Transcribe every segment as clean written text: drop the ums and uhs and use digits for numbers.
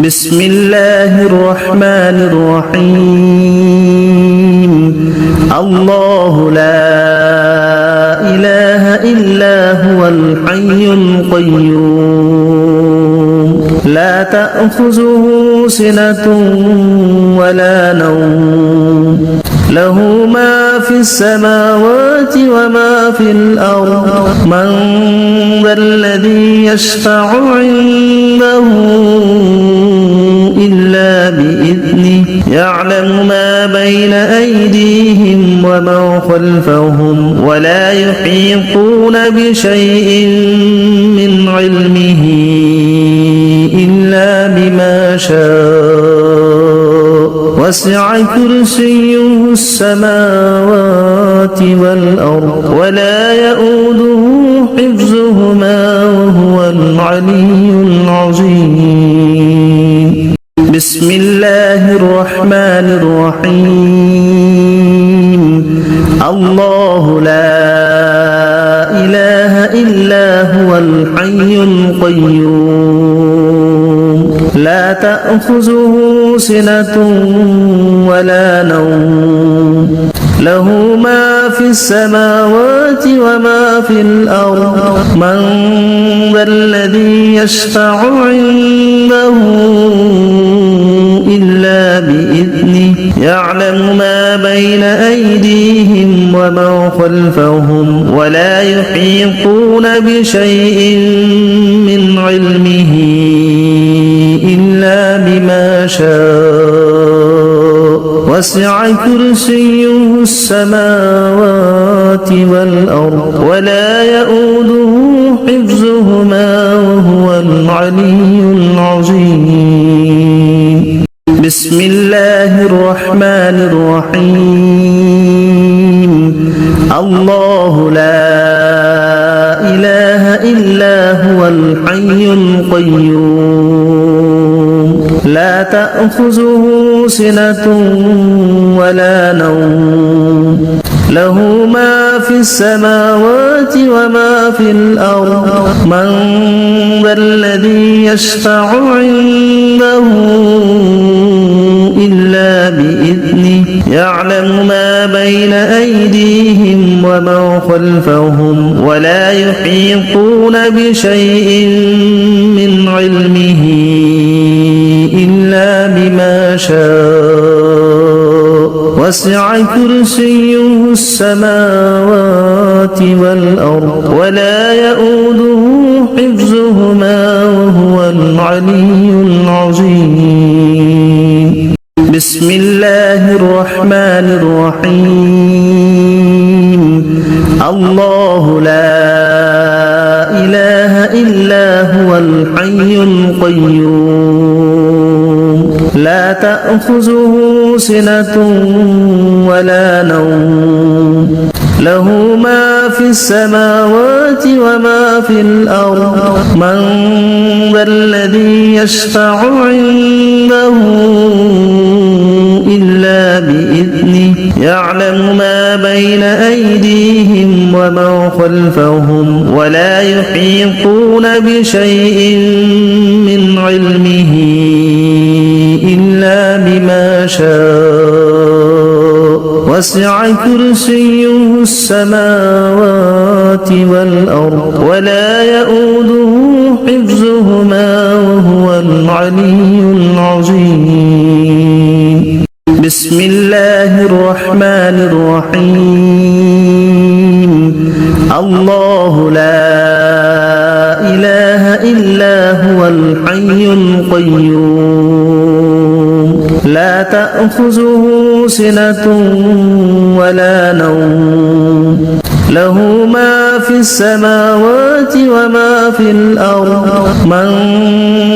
بسم الله الرحمن الرحيم الله لا إله إلا هو الحي القيوم لا تأخذه سنة ولا نوم له ما في السماوات وما في الأرض من ذا الذي يشفع عنده إلا بإذنه يعلم ما بين أيديهم وما خلفهم ولا يحيطون بشيء من علمه إلا بما شاء وسع كرسيه السماوات والأرض ولا يؤوده حفظهما وهو العلي العظيم بسم الله الرحمن الرحيم الله لا إله إلا هو الحي القيوم لا تأخذه سنة ولا نوم له ما في السماوات وما في الأرض من ذا الذي يشفع عنده إلا بإذنه يعلم ما بين أيديهم وما خلفهم ولا يحيطون بشيء من علمه إلا بما شاء وسع كرسيه السماوات والأرض ولا يؤوده حفظهما وهو العلي العظيم بسم الله الرحمن الرحيم الله لا إله إلا هو الحي القيوم لا تأخذه سنة ولا نوم له ما في السماوات وما في الأرض من ذا الذي يشفع عنده إلا بإذنه يعلم ما بين أيديهم وما خلفهم ولا يحيطون بشيء من علمه إلا بما شاء وسع كرسيه السماوات والأرض ولا يؤوده حفظهما وهو العلي العظيم بسم الله الرحمن الرحيم الله لا إله إلا هو الحي القيوم لا تأخذه سنة ولا نوم له ما في السماوات وما في الأرض من ذا الذي يشفع عنده إلا بإذنه يعلم ما بين أيديهم وما خلفهم ولا يحيطون بشيء من علمه إلا بما شاء وسع كرسيه السماوات والأرض ولا يؤوده حفظهما وهو العلي العظيم بسم الله الرحمن الرحيم الله لا إله إلا هو الحي القيوم لا تأخذه سنة ولا نوم له ما في السماوات وما في الأرض من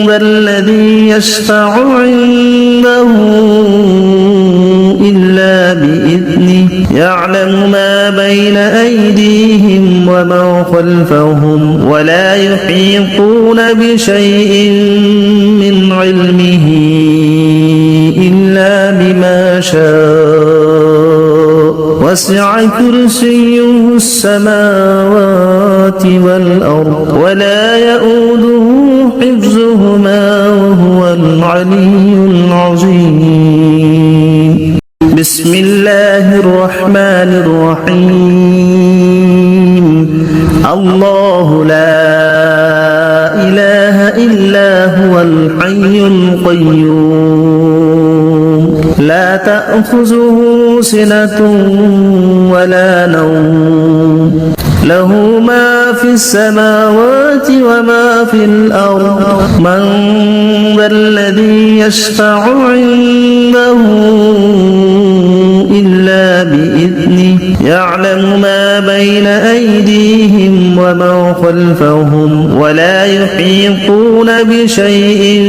ذا الذي يشفع عنده إلا بإذنه يعلم ما بين أيديهم وما خلفهم ولا يحيطون بشيء من علمه إلا بما شاء وسع كرسيه السماوات والأرض ولا يؤوده حفظهما وهو العلي العظيم. بسم الله الرحمن الرحيم. الله لا إله إلا هو الحي القيوم لا تأخذه سنة ولا نوم له ما في السماوات وما في الأرض من ذا الذي يشفع عنده إلا بإذنه يعلم ما بين أيديهم وما خلفهم ولا يحيطون بشيء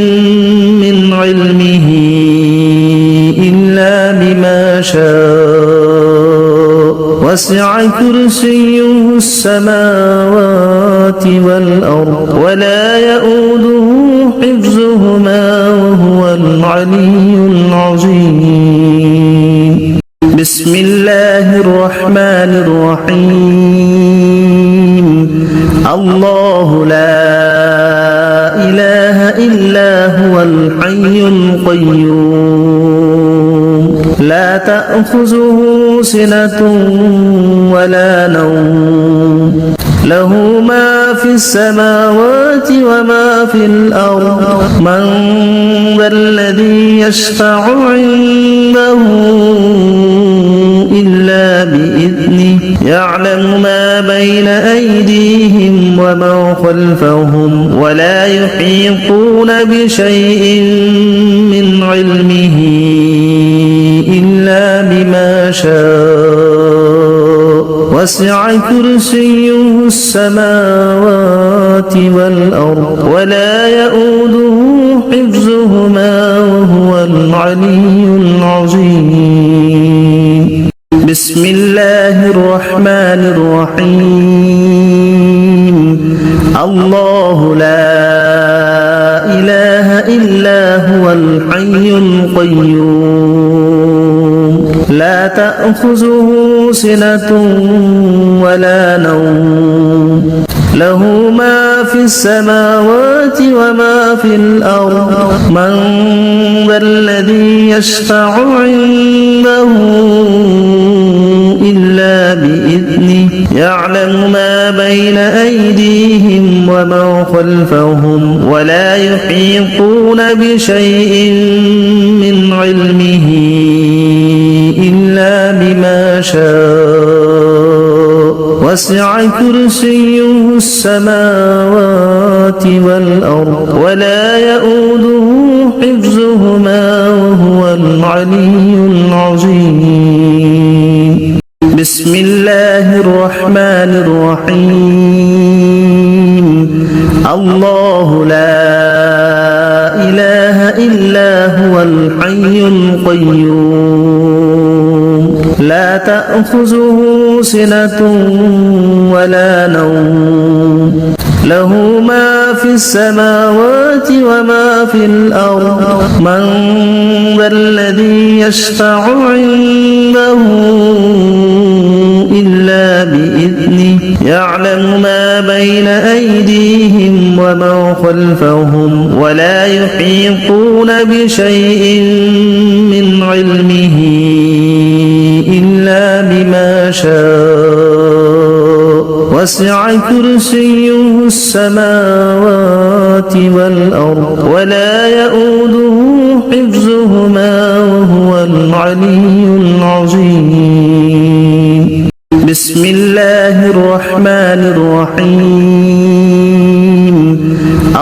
من علمه إلا بما شاء وسع كرسيه السماوات والأرض ولا يؤوده حفظهما وهو العلي العظيم. بسم الله الرحمن الرحيم. الله لا إله إلا هو الحي القيوم لا تأخذه سنة ولا نوم له ما في السماوات وما في الأرض من ذا الذي يشفع عنده إلا بإذنه يعلم ما بين أيديهم وما خلفهم ولا يحيطون بشيء من علمه إلا بما شاء وسع كرسيه السماوات والأرض ولا يؤوده حفظهما وهو العلي العظيم. بسم الله الرحمن الرحيم. الله لا إله إلا هو الحي القيوم لا تأخذه سنة ولا نوم له ما في السماوات وما في الأرض من ذا الذي يشفع عنده إلا بإذنه يعلم ما بين أيديهم وما خلفهم ولا يحيطون بشيء من علمه إلا بما شاء وسع كرسيه السماوات والأرض ولا يؤوده حفظهما وهو العلي العظيم. بسم الله الرحمن الرحيم. الله لا إله إلا هو الحي القيوم لا تأخذه سنة ولا نوم له ما في السماوات وما في الأرض من ذا الذي يشفع عنده إلا بإذنه يعلم ما بين أيديهم وما خلفهم ولا يحيطون بشيء من علمه إلا بما شاء وسع كرسيه السماوات والأرض ولا يؤوده حفظهما وهو العلي العظيم. بسم الله الرحمن الرحيم.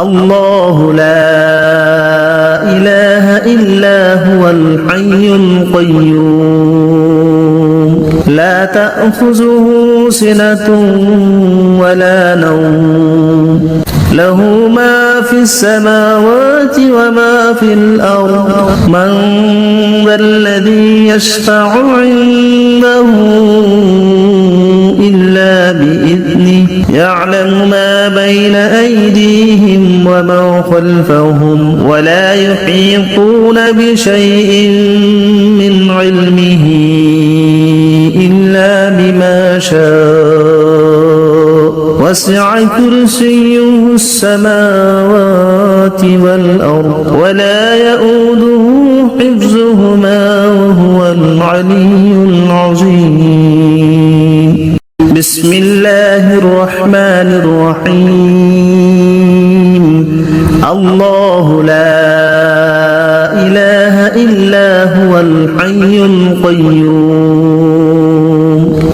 الله لا إله إلا هو الحي القيوم لا تأخذه سنة ولا نوم له ما في السماوات وما في الأرض من ذا الذي يشفع عنده إلا بإذنه يعلم ما بين أيديهم وما خلفهم ولا يحيطون بشيء من علمه إلا بما شاء وسع كرسيه السماوات والأرض ولا يؤوده حفظهما وهو العلي العظيم بسم الله الرحمن الرحيم الله لا إله إلا هو الحي القيوم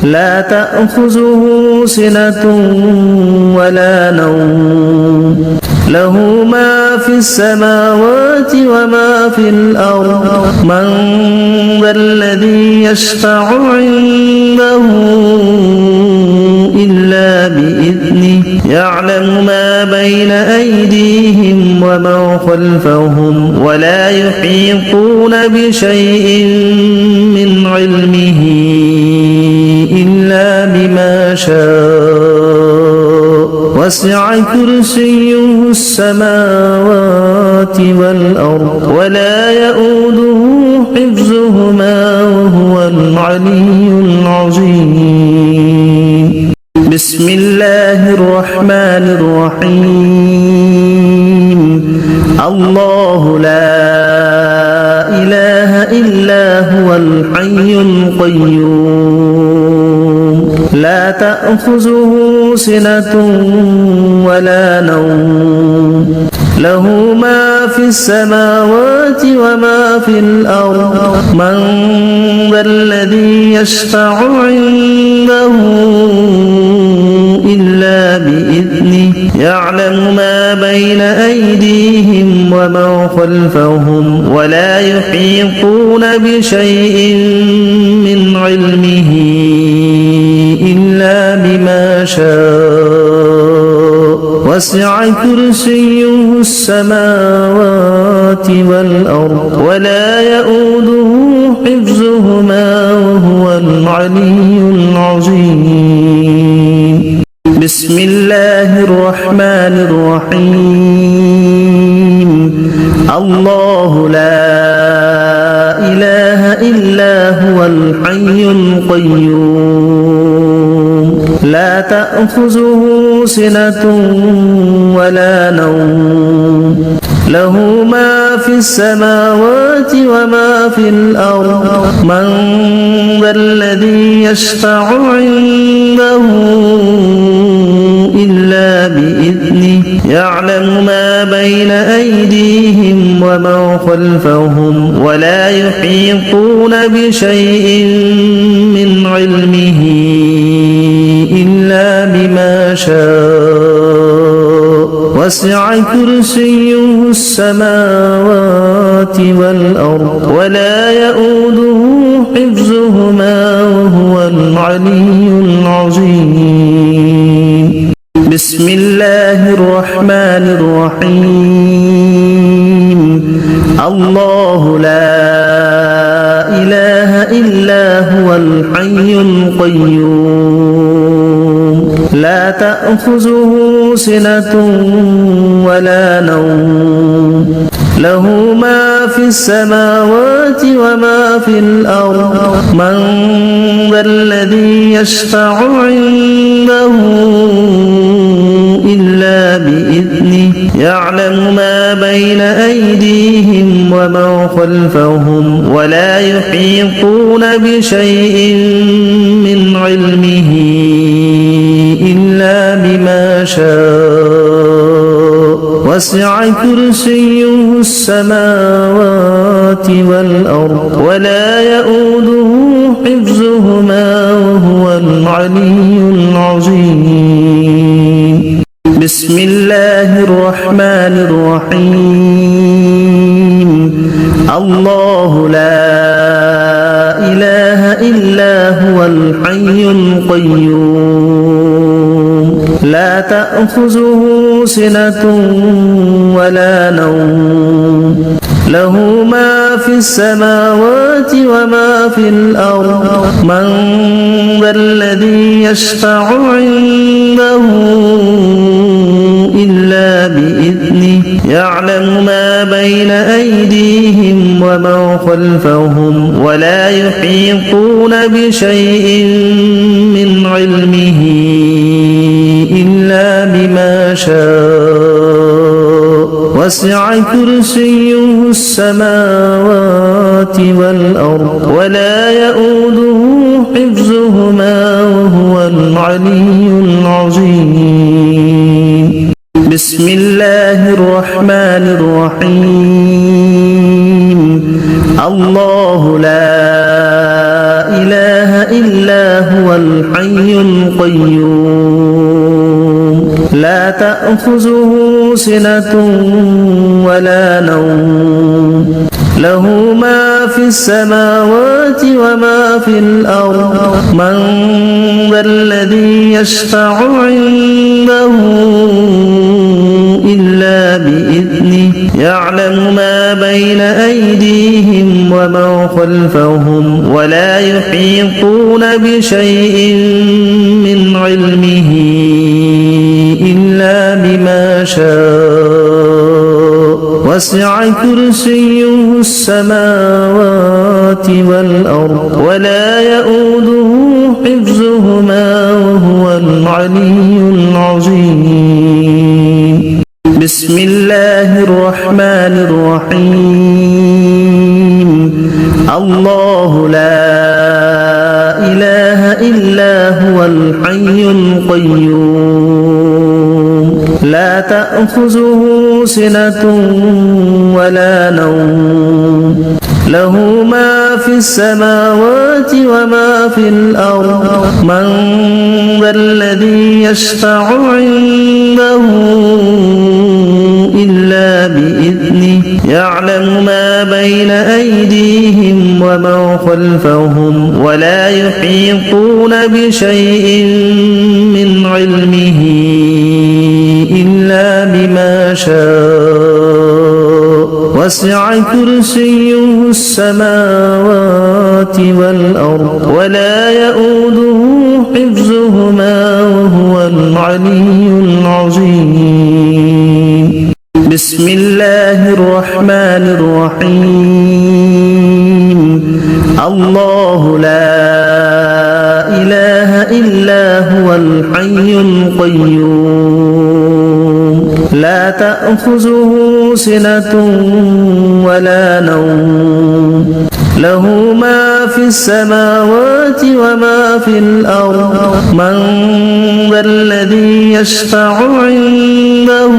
لا تأخذه سنة ولا نوم له ما في السماوات وما في الأرض من ذا الذي يشفع عنده إلا بإذنه يعلم ما بين أيديهم وما خلفهم ولا يحيطون بشيء من علمه إلا بما شاء وسع كرسيه السماوات والأرض ولا يؤوده حفظهما وهو العلي العظيم بسم الله الرحمن الرحيم الله لا إله إلا هو الحي القيوم لا تأخذه سنة ولا نوم له ما في السماوات وما في الأرض من ذا الذي يشفع عنده إلا بإذنه يعلم ما بين أيديهم وما خلفهم ولا يحيطون بشيء من علمه إلا بما شاء وسع كرسيه السماوات والأرض ولا يؤوده حفظهما وهو العلي العظيم بسم الله الرحمن الرحيم الله لا إله إلا هو الحي القيوم لا تأخذه سنة ولا نوم له ما في السماوات وما في الأرض من ذا الذي يشفع عنده إلا بإذنه يعلم ما بين أيديهم وما خلفهم ولا يحيطون بشيء من علمه إلا بما شاء وسع كرسيه السماوات والأرض ولا يؤوده حفظهما وهو العلي العظيم بسم الله الرحمن الرحيم الله لا إله إلا هو الحي القيوم لا تأخذه سنة ولا نوم له ما في السماوات وما في الأرض من ذا الذي يشفع عنده إلا بإذنه يعلم ما بين أيديهم وما خلفهم ولا يحيطون بشيء من علمه إلا بما شاء وسع كرسيه السماوات والأرض ولا يؤوده حفظهما وهو العلي العظيم بسم الله الرحمن الرحيم الله لا إله إلا هو الحي القيوم لا تأخذه سنة ولا نوم له ما في السماوات وما في الأرض من ذا الذي يشفع عنده إلا بإذنه يعلم ما بين أيديهم وما خلفهم ولا يحيطون بشيء من علمه إلا بما شاء وسع كرسيه السماوات والأرض ولا يؤوده حفظهما وهو العلي العظيم بسم الله الرحمن الرحيم الله لا إله إلا هو الحي القيوم لا تأخذه سنة ولا نوم له ما في السماوات وما في الأرض من ذا الذي يشفع عنده إلا بإذنه يعلم ما بين أيديهم وما خلفهم ولا يحيطون بشيء من علمه إلا بما شاء وسع كرسيه السماوات والأرض ولا يؤوده حفظهما وهو العلي العظيم بسم الله الرحمن الرحيم الله لا إله إلا هو الحي القيوم لا تأخذه سنة ولا نوم له ما في السماوات وما في الأرض من ذا الذي يشفع عنده إلا بإذنه يعلم ما بين أيديهم وما خلفهم ولا يحيطون بشيء من علمه إلا بما شاء وسع كرسيه السماوات والأرض ولا يؤوده حفظهما وهو العلي العظيم بسم الله الرحمن الرحيم الله لا إله إلا هو الحي القيوم لا تأخذه سنة ولا نوم له ما في السماوات وما في الأرض من ذا الذي يشفع عنده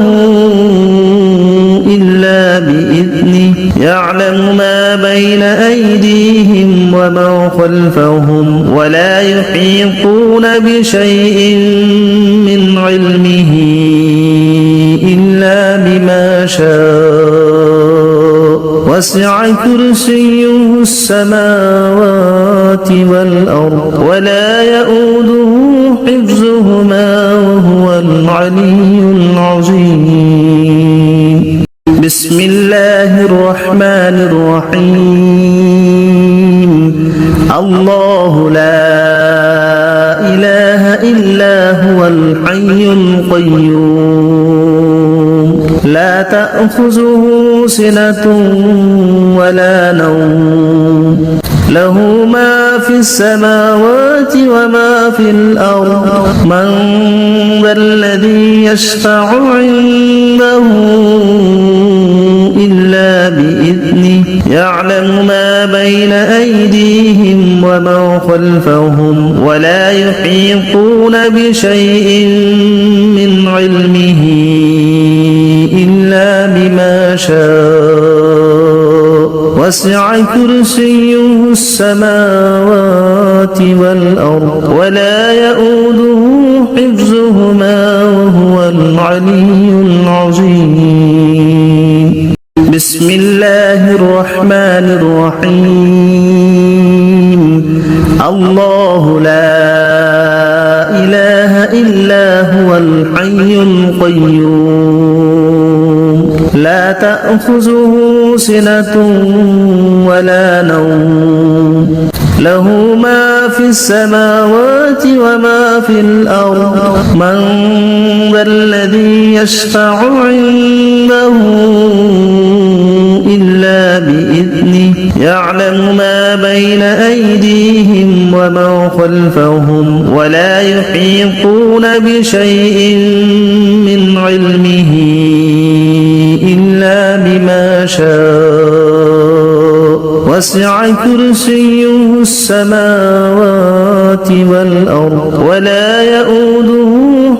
إلا بإذنه يعلم ما بين أيديهم وما خلفهم ولا يحيطون بشيء من علمه إلا بما شاء وسع كرسيه السماوات والأرض ولا يؤوده حفظهما وهو العلي العظيم بسم الله الرحمن الرحيم الله لا إله إلا هو الحي القيوم لا تأخذه سنة ولا نوم له ما في السماوات وما في الأرض من ذا الذي يشفع عنده إلا بإذنه يعلم ما بين أيديهم وما خلفهم ولا يحيطون بشيء من علمه إلا بما شاء وسع كرسيه السماوات والأرض ولا يؤوده حفظهما وهو العلي العظيم بسم الله الرحمن الرحيم الله لا إله إلا هو الحي القيوم لا تأخذه سنة ولا نوم له ما في السماوات وما في الأرض من ذا الذي يشفع عنده إلا بإذنه يعلم ما بين أيديهم وما خلفهم ولا يحيطون بشيء من علمه إلا وسع كرسيه السماوات والأرض ولا يؤوده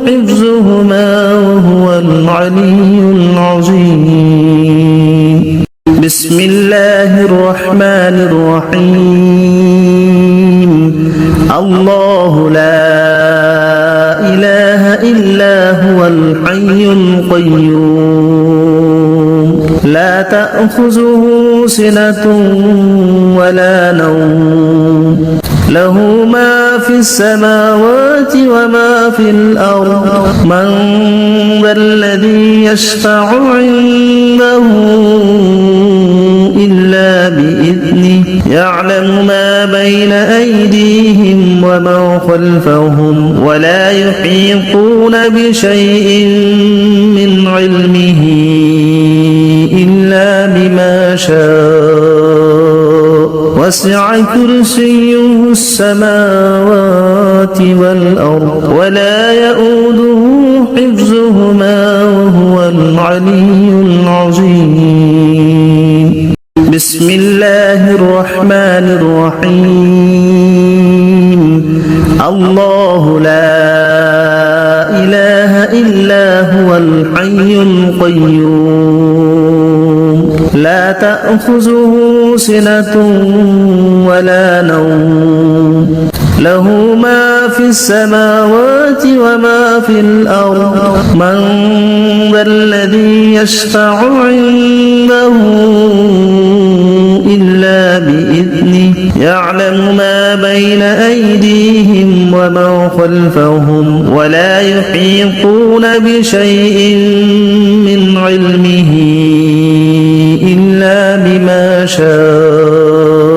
حفظهما وهو العلي العظيم بسم الله الرحمن الرحيم الله لا إله إلا هو الحي القيوم لا تأخذه سنة ولا نوم له ما في السماوات وما في الأرض من ذا الذي يشفع عنده إلا بإذنه يعلم ما بين أيديهم وما خلفهم ولا يحيطون بشيء من علمه إلا بما شاء وسع كرسيه السماوات والأرض ولا يؤوده حفظهما وهو العلي العظيم بسم الله الرحمن الرحيم الله لا إله إلا هو الحي القيوم لا تأخذه سنة ولا نوم له ما في السماوات وما في الأرض من ذا الذي يشفع عنده إلا بإذنه يعلم ما بين أيديهم وما خلفهم ولا يحيطون بشيء من علمه إلا بما شاء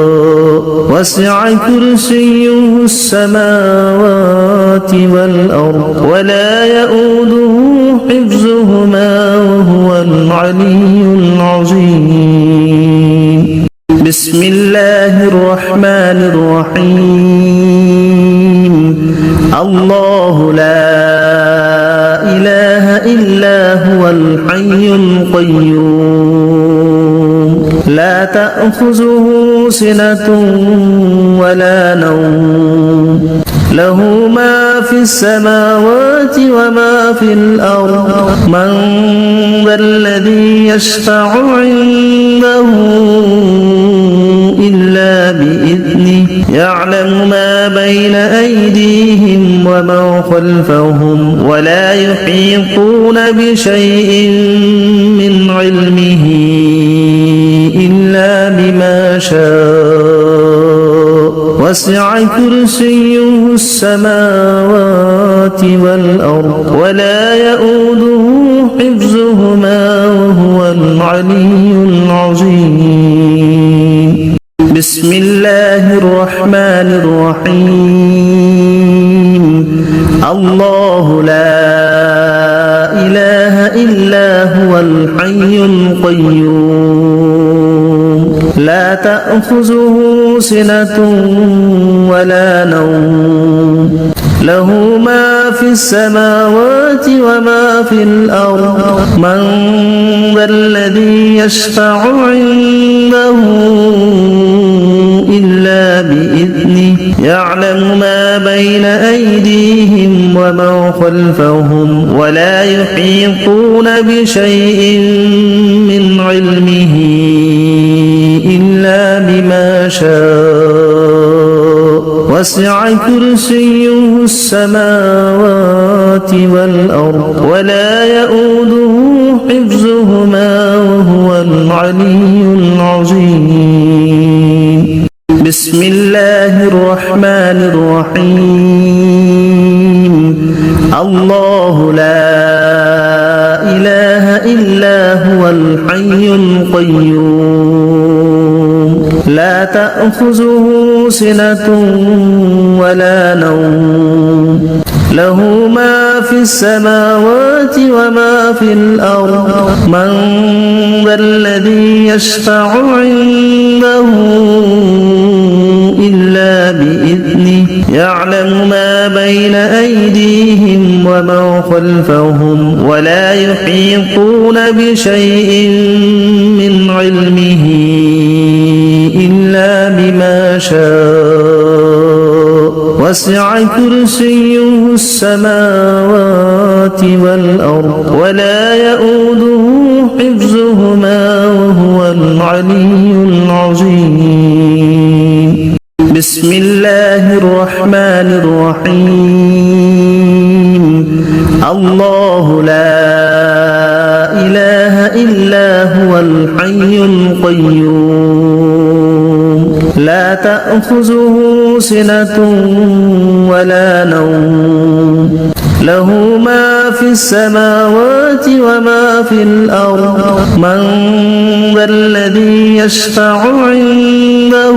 وسع كرسيه السماوات والأرض ولا يؤوده حفظهما وهو العلي العظيم بسم الله الرحمن الرحيم الله لا إله إلا هو الحي القيوم لا تأخذه سنة ولا نوم له ما في السماوات وما في الأرض من ذا الذي يشفع عنده إلا بإذنه يعلم ما بين أيديهم وما خلفهم ولا يحيطون بشيء من علمه إلا بما شاء وسع كرسيه السماوات والأرض ولا يؤوده حفظهما وهو العلي العظيم بسم الله الرحمن الرحيم الله لا إله إلا هو الحي القيوم لا تأخذه سنة ولا نوم له ما في السماوات وما في الأرض من ذا الذي يشفع عنده إلا بإذنه يعلم ما بين أيديهم وما خلفهم ولا يحيطون بشيء من علمه إلا بما شاء وسع كرسيه السماوات والأرض ولا يؤوده حفظهما وهو العلي العظيم بسم الله الرحمن الرحيم الله لا إله إلا هو الحي القيوم لا تأخذه سنة ولا نوم له ما في السماوات وما في الأرض من ذا الذي يشفع عنده إلا بإذنه يعلم ما بين أيديهم وما خلفهم ولا يحيطون بشيء من علمه إلا وسع كرسيه السماوات والأرض ولا يؤوده حفظهما وهو العلي العظيم بسم الله الرحمن الرحيم الله لا إله إلا هو الحي القيوم لا تأخذه سنة ولا نوم له ما في السماوات وما في الأرض من ذا الذي يشفع عنده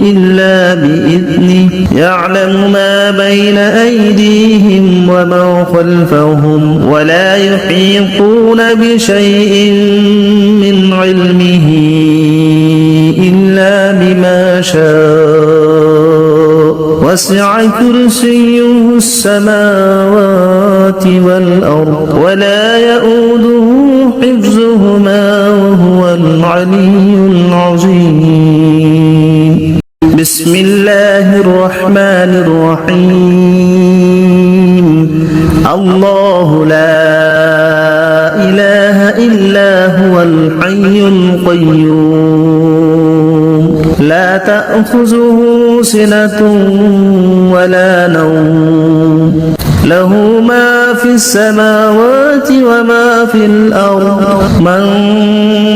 إلا بإذنه يعلم ما بين أيديهم وما خلفهم ولا يحيطون بشيء من علمه إلا بما شاء وسع كرسيه السماوات والأرض ولا يؤوده حفظهما وهو العلي العظيم بسم الله الرحمن الرحيم الله لا إله إلا هو الحي القيوم لا تأخذه سنة ولا نوم له ما في السماوات وما في الأرض من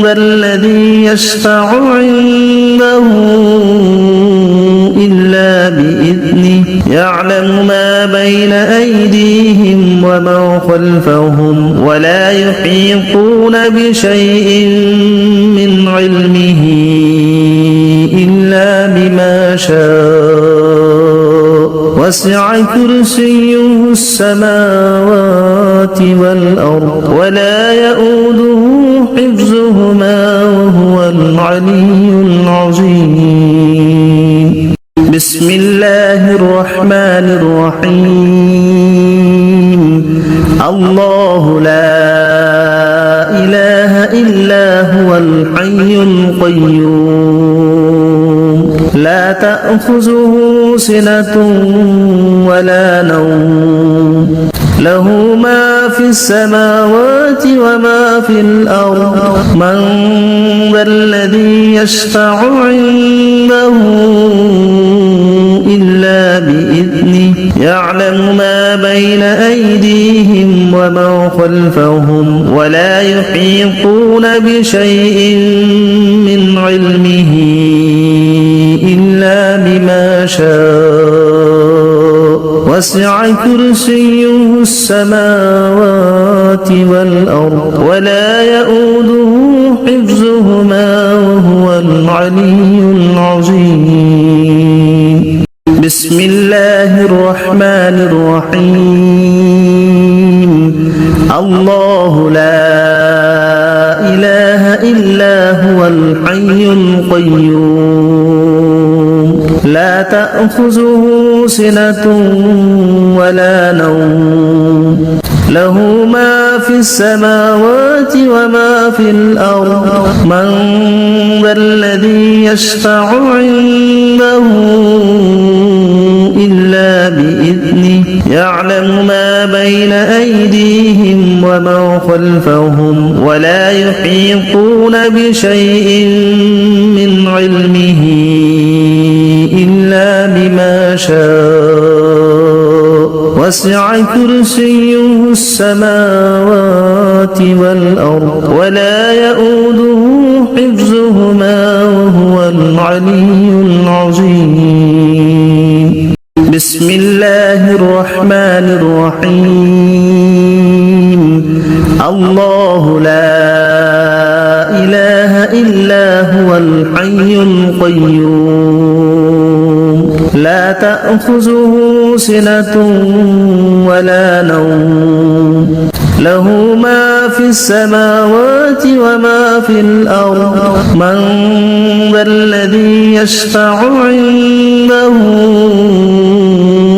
ذا الذي يشفع عنده إلا بإذنه يعلم ما بين أيديهم وما خلفهم ولا يحيطون بشيء من علمه إلا بما شاء وسع كرسيه السماوات والأرض ولا يؤوده حفظهما وهو العلي العظيم بسم الله الرحمن الرحيم الله لا إله إلا هو الحي القيوم لا تأخذه سنة ولا نوم له ما في السماوات وما في الأرض من ذا الذي يشفع عنده إلا بإذنه يعلم ما بين أيديهم وما خلفهم ولا يحيطون بشيء من علمه إلا بما شاء وسع كرسيه السماوات والأرض ولا يؤوده حفظهما وهو العلي العظيم بسم الله الرحمن الرحيم الله لا إله إلا هو الحي القيوم لا تأخذه سنة ولا نوم له ما في السماوات وما في الأرض من ذا الذي يشفع عنده إلا بإذنه يعلم ما بين أيديهم وما خلفهم ولا يحيطون بشيء من علمه إلا بما شاء وسع كرسيه السماوات والأرض ولا يؤوده حفظهما وهو العلي العظيم بسم الله الرحمن الرحيم الله لا إله إلا هو الحي القيوم لا تأخذه سنة ولا نوم له ما في السماوات وما في الأرض من ذا الذي يشفع عنده إلا بإذنه يعلم ما بين أيديهم وما خلفهم ولا يحيطون بشيء من علمه إلا بما شاء وسع كرسيه السماوات والأرض ولا يؤوده حفظهما وهو العلي العظيم بسم الله الرحمن الرحيم الله لا إله إلا هو الحي القيوم لا تأخذه سنة ولا نوم له ما في السماوات وما في الأرض من ذا الذي يشفع عنده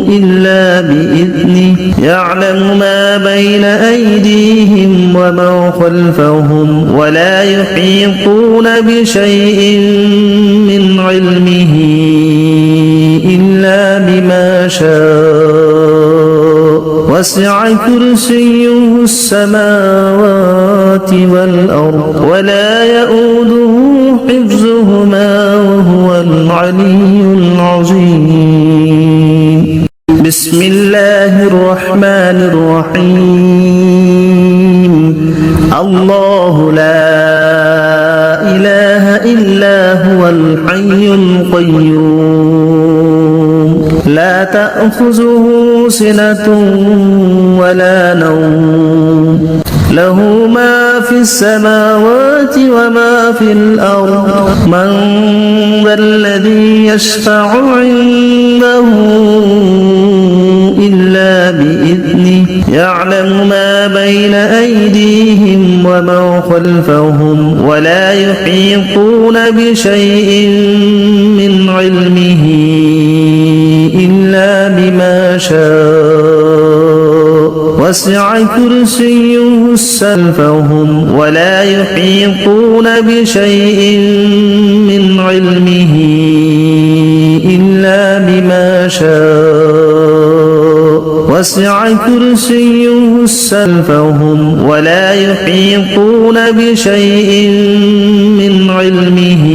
إلا بإذنه يعلم ما بين أيديهم وما خلفهم ولا يحيطون بشيء من علمه إلا شاء وسع كرسيه السماوات والأرض ولا يؤوده حفظهما وهو العلي العظيم. بسم الله الرحمن الرحيم. الله لا إله إلا هو الحي القيوم لا تأخذه سنة ولا نوم له ما في السماوات وما في الأرض من ذا الذي يشفع عنده إلا بإذنه يعلم ما بين أيديهم وما خلفهم ولا يحيطون بشيء من علمه إلا بما شاء وسع كرسيه السماوات ولا يحيطون بشيء من علمه إلا بما شاء وسع كرسيه السماوات ولا يحيطون بشيء من علمه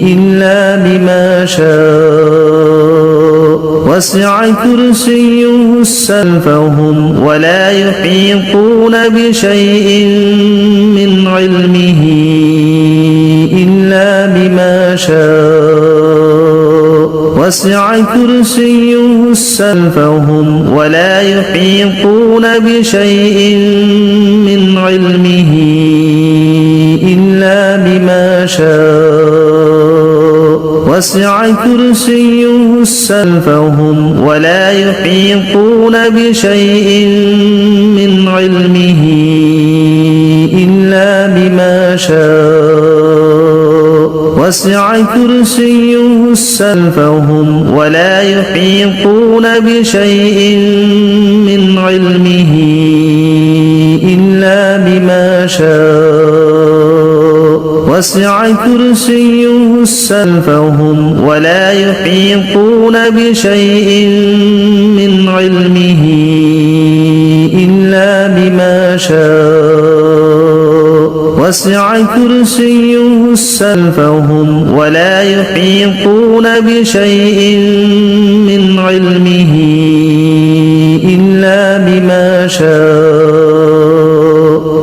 إلا بما شاء وسع كرسيه السماوات ولا يحيطون بشيء من علمه إلا بما شاء وسع كرسيه السماوات ولا يحيطون بشيء من علمه إلا بما شاء وسع كرسيه السماوات ولا يحيطون بشيء من علمه إلا بما شاء وسع كرسيه السماوات ولا يحيطون بشيء من علمه إلا بما شاء وسع كرسيه السماوات ولا يحيطون بشيء من علمه إلا بما شاء وسع كرسيه السماوات ولا يحيطون بشيء من علمه إلا بما شاء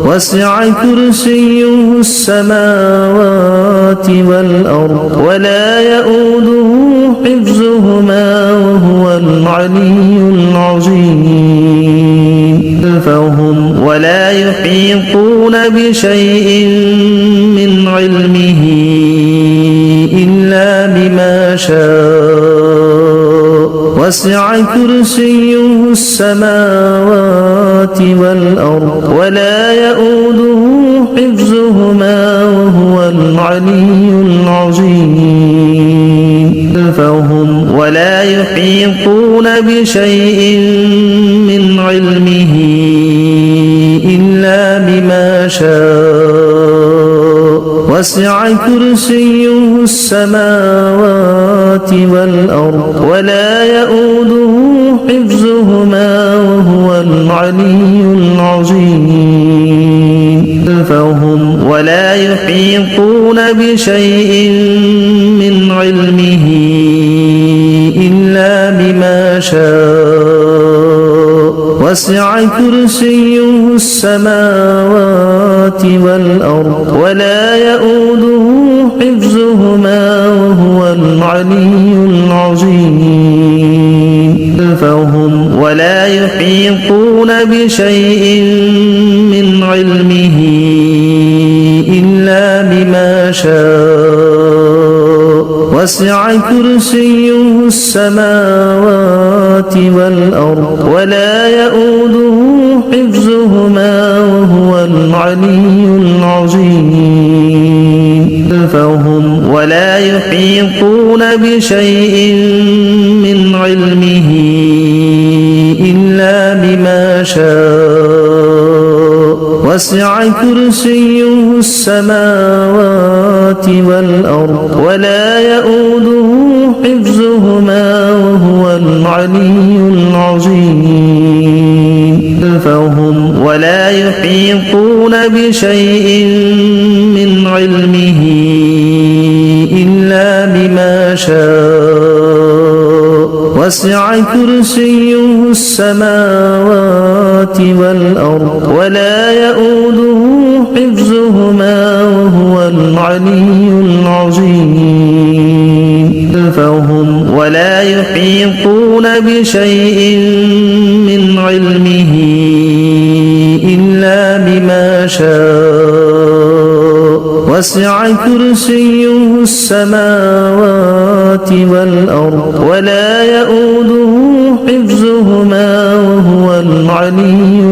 وسع كرسيه السماوات والأرض ولا يؤوده حفظهما وهو العلي العظيم. ولا يحيطون بشيء من علمه إلا بما شاء وسع كرسيه السماوات والأرض ولا يؤوده حفظهما وهو العلي العظيم. ولا يحيطون بشيء من علمه إلا بما شاء وسع كرسيه السماوات والأرض ولا يؤوده حفظهما وهو العلي العظيم. ولا يحيطون بشيء من علمه إلا بما شاء وسع كرسيه السماوات والأرض ولا يؤوده حفظهما وهو العلي العظيم. ولا يحيطون بشيء من علمه إلا بما شاء وسع كرسيه السماوات والأرض ولا يؤوده حفظهما وهو العلي العظيم. ولا يحيطون بشيء من علمه إلا بما شاء وسع كرسيه السماوات والأرض ولا يؤوده حفظهما وهو العلي العظيم فهم ولا يحيطون بشيء من علمه إلا بما شاء وسع كرسيه السماوات والأرض ولا يؤوده حفظهما وهو العلي العظيم فهم ولا يحيطون بشيء من علمه إلا بما شاء وسع كرسيه السماوات والأرض ولا يؤوده حفظهما وهو العلي